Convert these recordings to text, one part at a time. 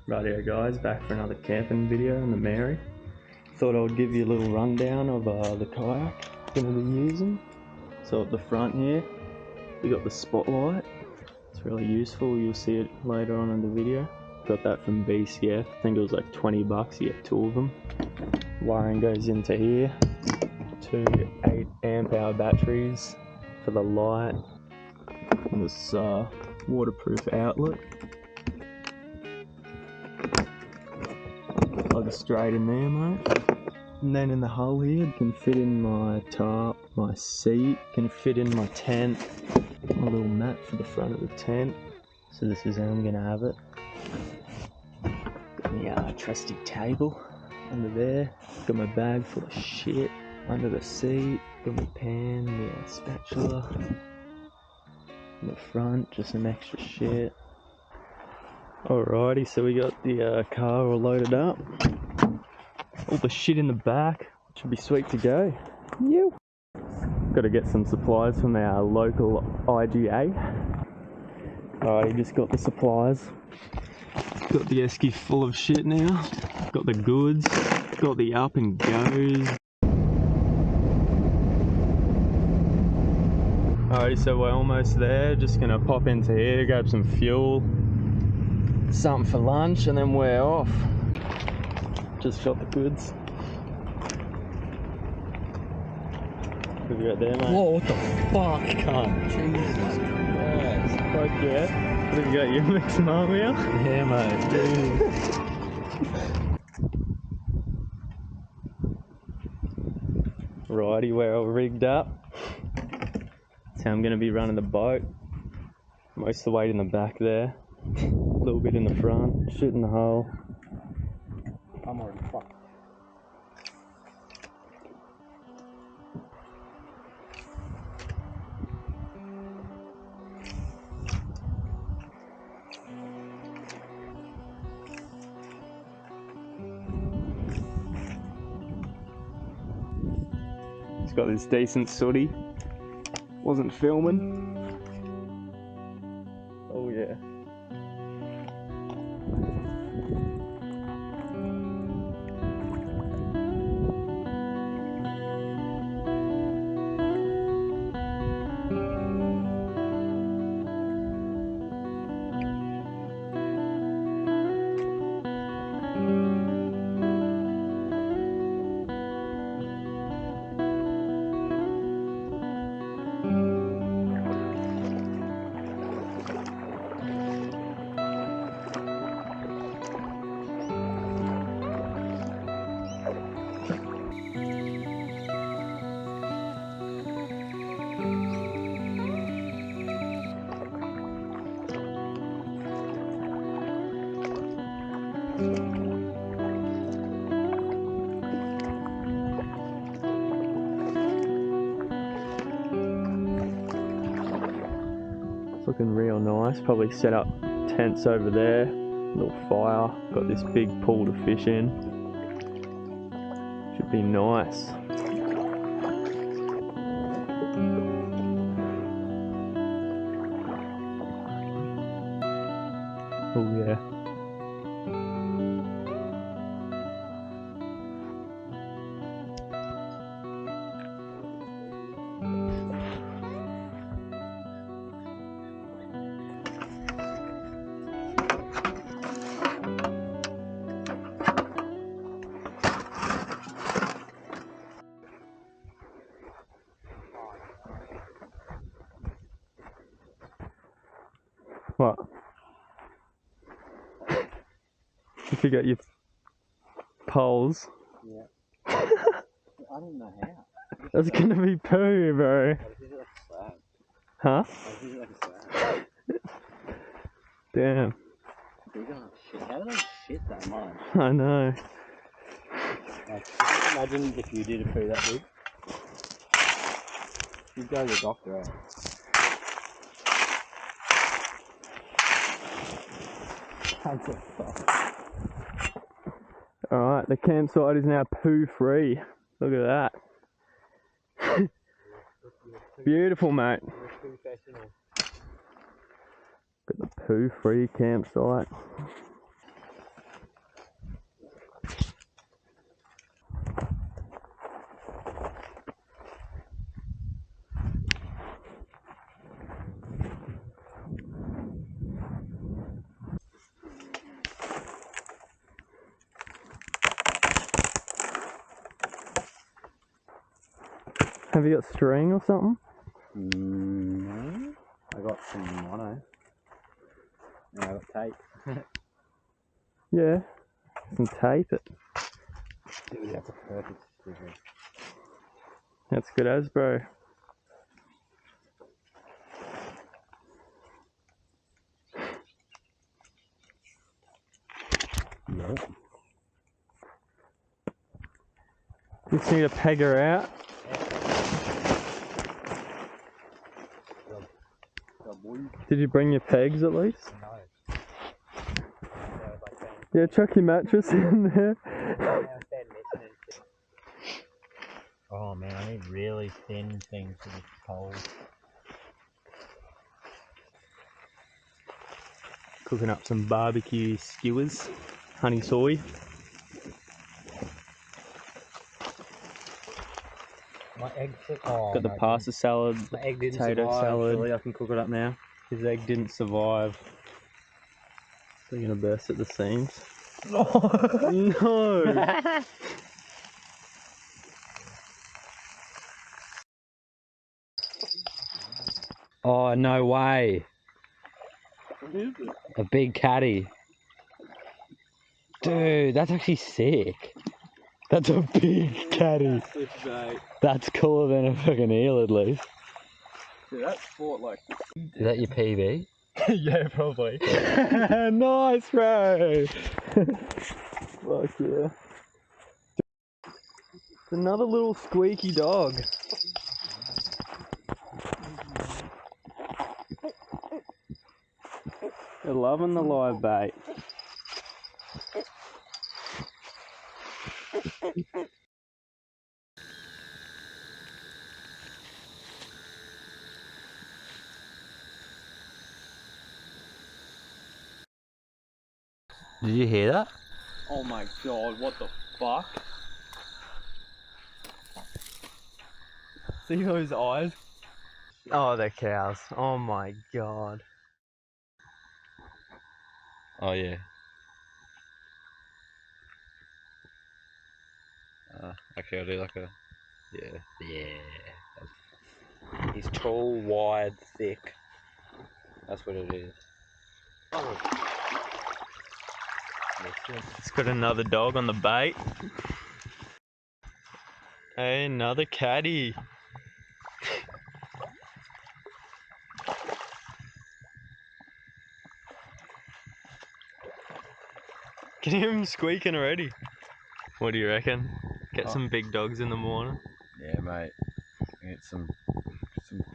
Rightio guys, back for another camping video in the Mary. Thought I would give you a little rundown of the kayak I'm going to be using. So at the front here, we got the spotlight. It's really useful, you'll see it later on in the video. Got that from BCF, I think it was like 20 bucks, you get 2 of them. Wiring goes into here. 2 8 amp hour batteries for the light. And this waterproof outlet. Plug straight in there, mate. And then in the hull here, can fit in my tarp, my seat, can fit in my tent, my little mat for the front of the tent. So this is how I'm gonna have it. Got my trusty table under there. Got my bag full of shit under the seat. Got my pan, my spatula. In the front, just some extra shit. Alrighty, so we got the car all loaded up. All the shit in the back. Should be sweet to go. Yeah. Got to get some supplies from our local IGA. Alrighty, just got the supplies. Got the esky full of shit now. Got the goods. Got the up and goes. Alrighty, so we're almost there. Just gonna pop into here, grab some fuel, something for lunch, and then we're off. Just got the goods. What have you got there, mate? Whoa, what the fuck, cunt? Jesus Christ. Fuck yeah. What have you got? You mix them up here? Yeah, mate. Righty, we're all rigged up. That's how I'm going to be running the boat. Most of the weight in the back there. A little bit in the front. Shit in the hull. I'm already fucked. It's got this decent sooty. Wasn't filming. Oh yeah. Looking real nice. Probably set up tents over there. Little fire. Got this big pool to fish in. Should be nice. Oh yeah. What? If you got your poles. Yeah. I don't know how. That's gonna be poo, bro. I just use it like a slab. Huh? I just use it like a slab. Damn. These aren't shit. How do they shit that much? I know. Like, imagine if you did a poo that big. You'd go to the doctor, eh? Alright, the campsite is now poo free. Look at that. Beautiful, mate. Got the poo free campsite. Have you got string or something? No. I got some mono. And I got tape. Yeah. Some tape it. Dude, that's a perfect sticker. That's good as, bro. Yep. Just need to peg her out. Did you bring your pegs at least? No. Yeah, chuck your mattress in there. Oh man, I need really thin things for this pole. Cooking up some barbecue skewers, honey soy. My egg oh, Got the pasta salad, my egg didn't potato survive, salad. Surely I can cook it up now. His egg didn't survive. So you're gonna burst at the seams. No! Oh, no way. What is it? A big catty. Dude, that's actually sick. That's a big catty. That's cooler than a fucking eel at least. Dude, that's sport like... Is that your PB? Yeah, probably. Nice, bro! Fuck yeah. It's another little squeaky dog. They're loving the live bait. Did you hear that? Oh my god, what the fuck? See those eyes? Oh, they're cows. Oh my god. Oh yeah. Actually I'll do like a... Yeah. Yeah. He's tall, wide, thick. That's what it is. It's got another dog on the bait. Hey, another caddy. Can you hear him squeaking already? What do you reckon? Get some big dogs in the morning? Yeah, mate. Get some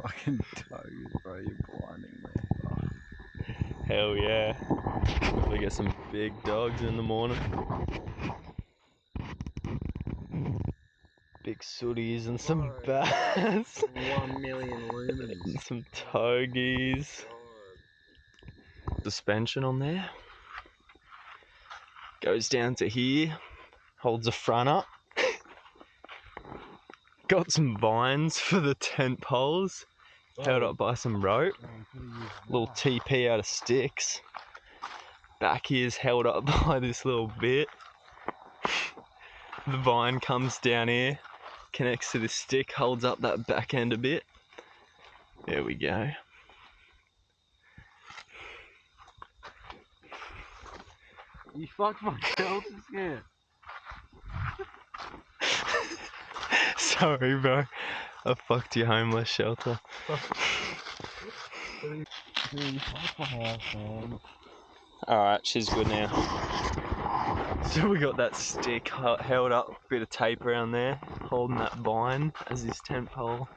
fucking toes, bro. You're blinding me. Fuck. Hell yeah. We get some big dogs in the morning. Big sooties and some bass. 1 million lumens. And some togies. Suspension on there. Goes down to here. Holds the front up. Got some vines for the tent poles. Held up by some rope. Little TP out of sticks. Back here's held up by this little bit. The vine comes down here, connects to this stick, holds up that back end a bit. There we go. You fucked my shelter scared. Sorry, bro. I fucked your homeless shelter. Dude, you fucked my house, man. Alright, she's good now. So we got that stick held up, bit of tape around there, holding that vine as his tent pole.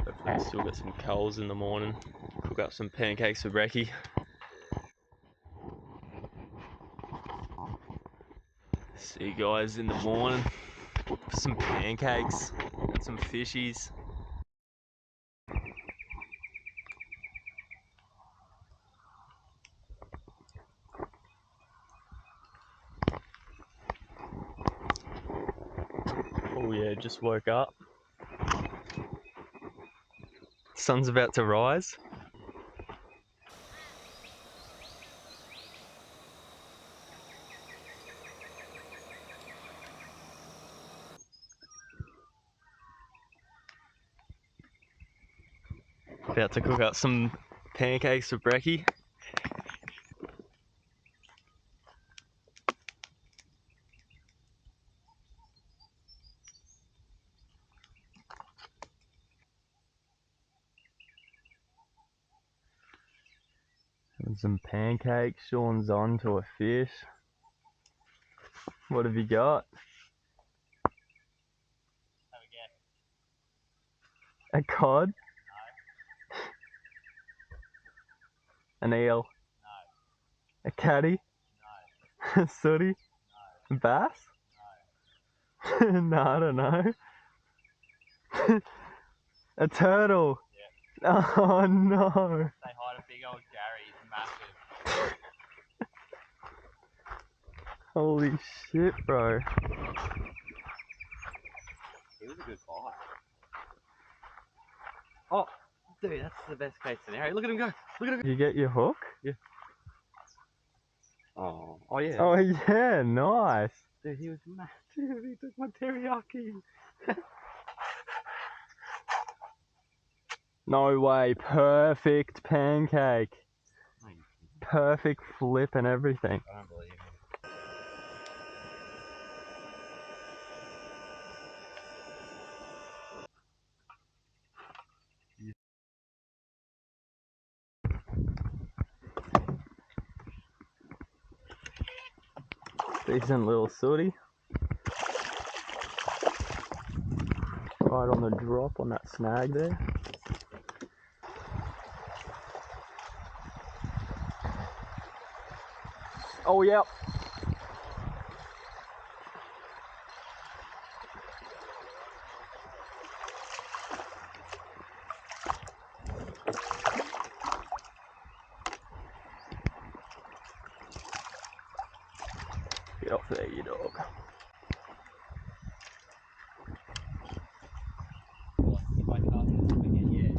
Hopefully still got some coals in the morning. Cook up some pancakes for brekkie. See you guys in the morning for some pancakes and some fishies. Oh yeah, just woke up. Sun's about to rise. About to cook up some pancakes for brekkie. And some pancakes, Sean's on to a fish. What have you got? Have a guess. A cod? No. An eel? No. A catty? No. A sooty? No. Bass? No. No, I don't know. A turtle? Yeah. Oh no. They hide a big old Gary, he's massive. Holy shit, bro. It was a good bite. Oh, dude, that's the best case scenario. Look at him go. Look at him go. Did you get your hook? Yeah. Oh yeah. Oh yeah, nice. Dude, he was massive. He took my teriyaki. No way, perfect pancake. Perfect flip and everything. I don't believe him. Decent little sooty. Right on the drop on that snag there. Oh yep. Get off there, you dog. If I cast this again, yeah.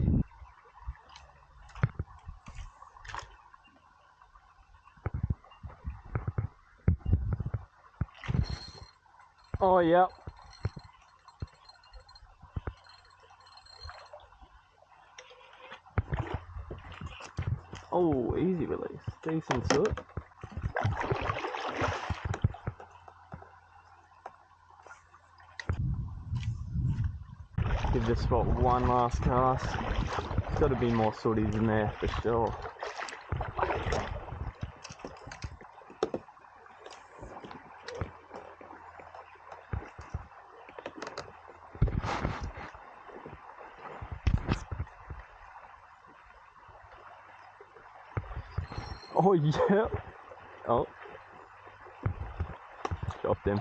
Oh yep. Oh, easy release. Decent soot. Give this spot one last cast. There's got to be more sooties in there for sure. Oh yeah. Oh. Dropped him.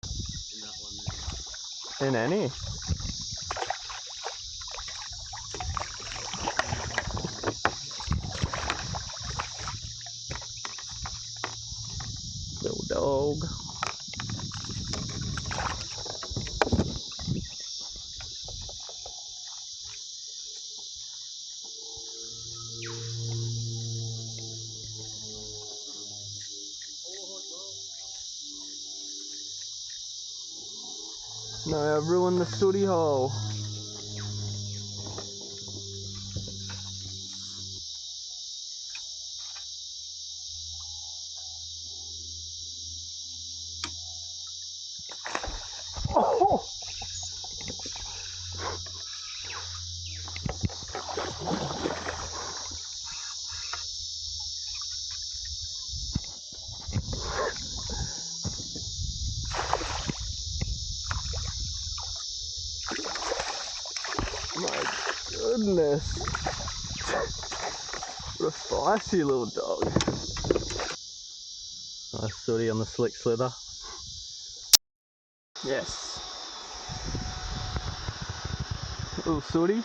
In that one there. In any. Little dog. No, I've ruined the sooty hole. Oh! My goodness. What a spicy little dog. Nice sooty on the slick slither. Yes. Little sooty.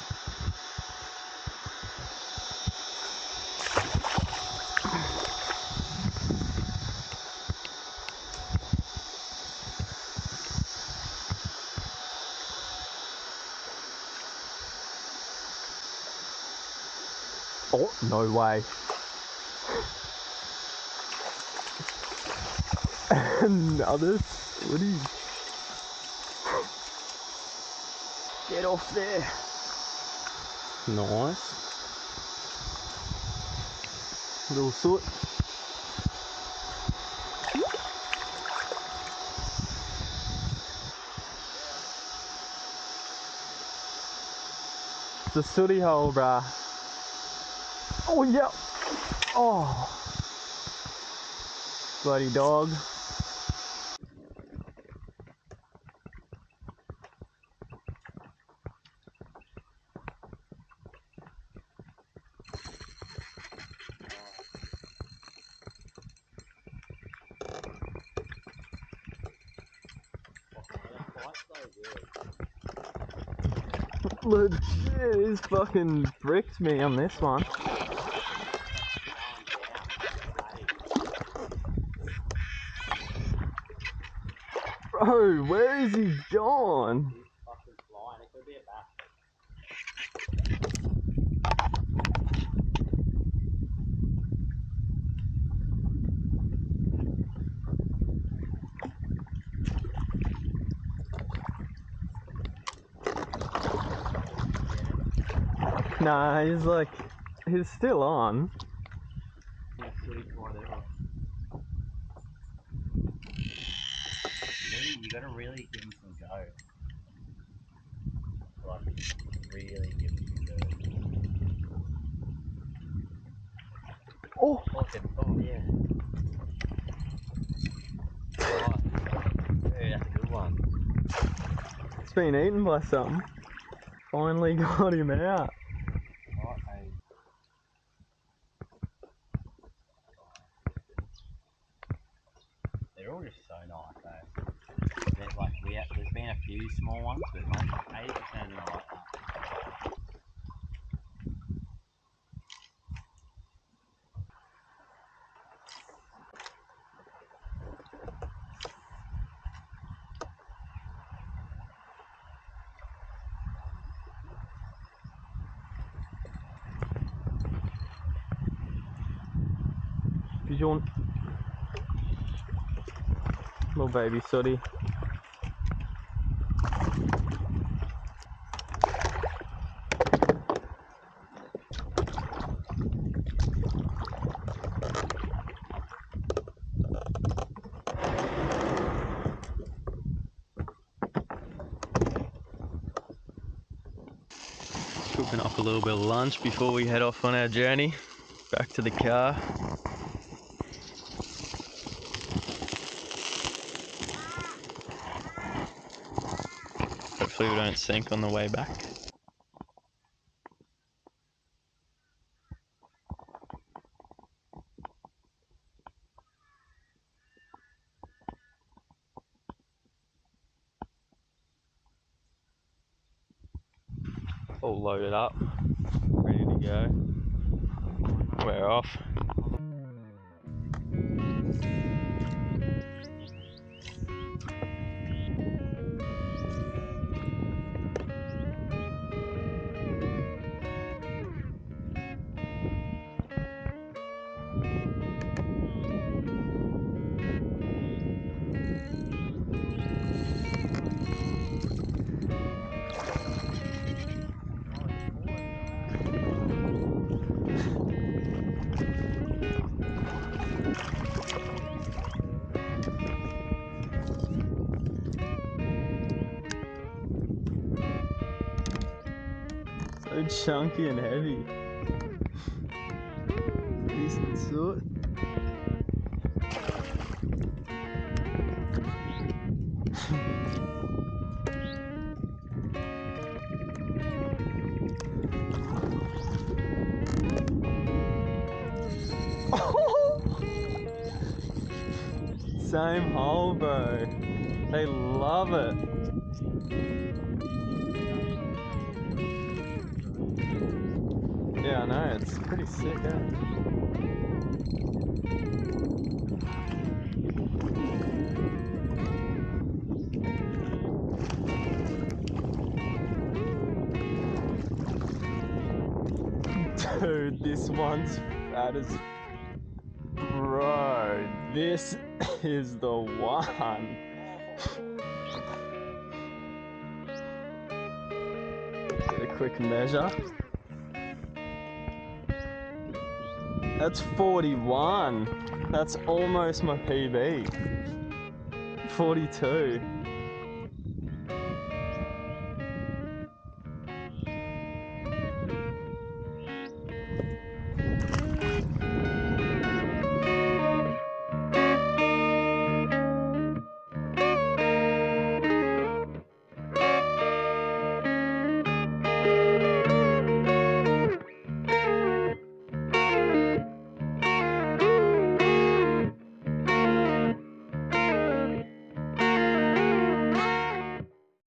Oh, no way. Another sooty. get off there. Nice. Little soot. It's a sooty hole, bruh. Oh, yep. Oh. Bloody dog. Legit, he's fucking bricked me on this one. Bro, where is he gone? He's fucking flying. It could be a bass. Nah, he's still on. Yeah, sooty whatever. Lee, you gotta really give him some go. Like, really give him some go. Oh! Oh, yeah. Oh, yeah, that's a good one. It's been eaten by something. Finally got him out. Oh, hey. They're all just so nice, though. There's like, there's been a few small ones, but most 80% of them are like that. Pigeon. Little baby sooty. Cooking up a little bit of lunch before we head off on our journey back to the car. Hopefully we don't sink on the way back. All loaded up, ready to go. We're off. So chunky and heavy. Decent soot. Same hole, bro. They love it. Yeah, I know, it's pretty sick, eh? Dude, this one's fat as... Bro, this is the one. quick measure. That's 41. That's almost my PB. 42.